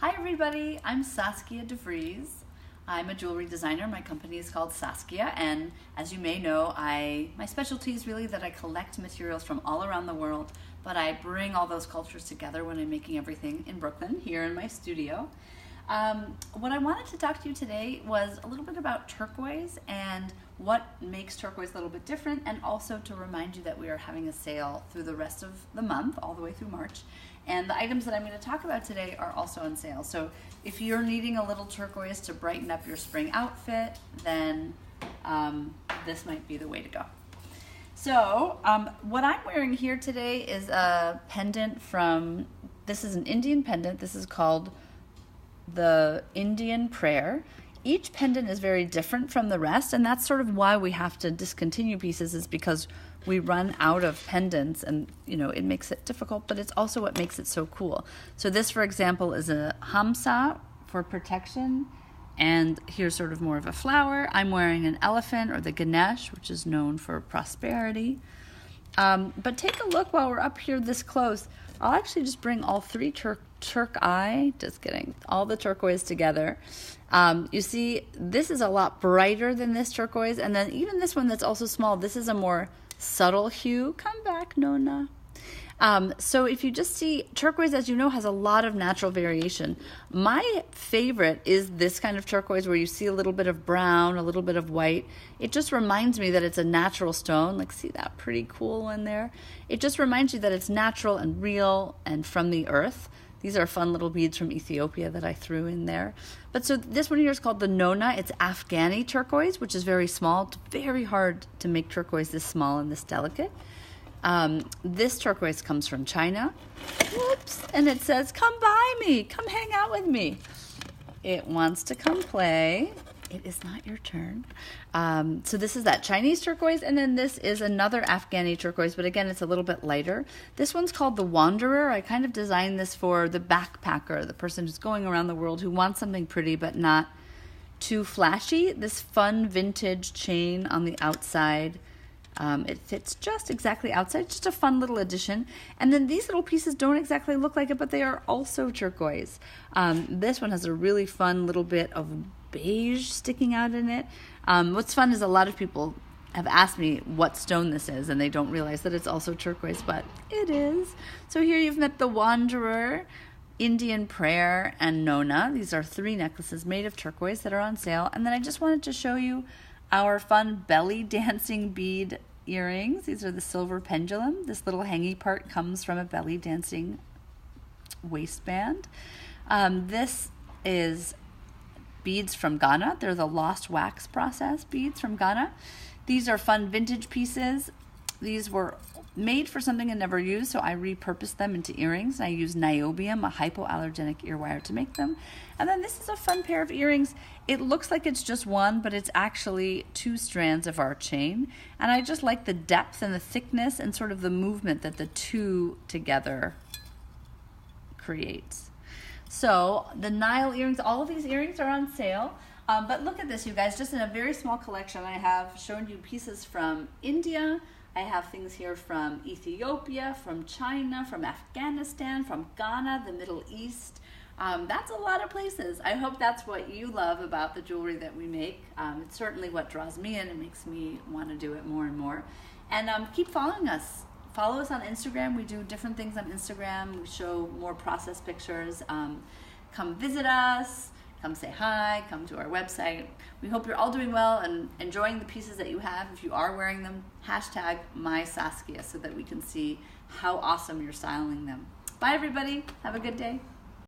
Hi everybody, I'm Saskia DeVries. I'm a jewelry designer. My company is called Saskia, and as you may know, my specialty is really that I collect materials from all around the world, but I bring all those cultures together when I'm making everything in Brooklyn, here in my studio. What I wanted to talk to you today was a little bit about turquoise and what makes turquoise a little bit different, and also to remind you that we are having a sale through the rest of the month, all the way through March. And the items that I'm going to talk about today are also on sale. So if you're needing a little turquoise to brighten up your spring outfit, then this might be the way to go. So what I'm wearing here today is a pendant from, this is an Indian pendant. This is called the Indian Prayer. Each pendant is very different from the rest, and that's sort of why we have to discontinue pieces, is because we run out of pendants, and it makes it difficult, but it's also what makes it so cool. So this, for example, is a hamsa for protection, and here's sort of more of a flower. I'm wearing an elephant, or the Ganesh, which is known for prosperity. But take a look while we're up here this close. I'll actually just bring all three all the turquoise together. You see, this is a lot brighter than this turquoise, and then even this one that's also small, this is a more subtle hue. Come back, Nona. So if you just see, turquoise, as you know, has a lot of natural variation. My favorite is this kind of turquoise where you see a little bit of brown, a little bit of white. It just reminds me that it's a natural stone. Like, see that pretty cool one there? It just reminds you that it's natural and real and from the earth. These are fun little beads from Ethiopia that I threw in there. But so this one here is called the Nona. It's Afghani turquoise, which is very small. It's very hard to make turquoise this small and this delicate. This turquoise comes from China. Whoops. And it says, come by me. Come hang out with me. It wants to come play. It is not your turn. So this is that Chinese turquoise, and then this is another Afghani turquoise, but again, it's a little bit lighter. This one's called the Wanderer. I kind of designed this for the backpacker, the person who's going around the world who wants something pretty but not too flashy. This fun vintage chain on the outside. It fits just exactly outside, just a fun little addition. And then these little pieces don't exactly look like it, but they are also turquoise. This one has a really fun little bit of beige sticking out in it. What's fun is a lot of people have asked me what stone this is, and they don't realize that it's also turquoise, but it is. So here you've met the Wanderer, Indian Prayer, and Nona. These are 3 necklaces made of turquoise that are on sale. And then I just wanted to show you our fun belly dancing bead earrings. These are the silver pendulum. This little hangy part comes from a belly dancing waistband. This is beads from Ghana. They're the lost wax process beads from Ghana. These are fun vintage pieces. These were made for something I never used, so I repurposed them into earrings. I used niobium, a hypoallergenic ear wire, to make them. And then this is a fun pair of earrings. It looks like it's just one, but it's actually 2 strands of our chain. And I just like the depth and the thickness and sort of the movement that the 2 together creates. So the Nile earrings, all of these earrings are on sale. But look at this, you guys, just in a very small collection. I have shown you pieces from India. I have things here from Ethiopia, from China, from Afghanistan, from Ghana, the Middle East. That's a lot of places. I hope that's what you love about the jewelry that we make. It's certainly what draws me in. It makes me want to do it more and more. And keep following us. Follow us on Instagram. We do different things on Instagram. We show more process pictures. Come visit us. Come say hi. Come to our website. We hope you're all doing well and enjoying the pieces that you have. If you are wearing them, hashtag #MySaskia so that we can see how awesome you're styling them. Bye, everybody. Have a good day.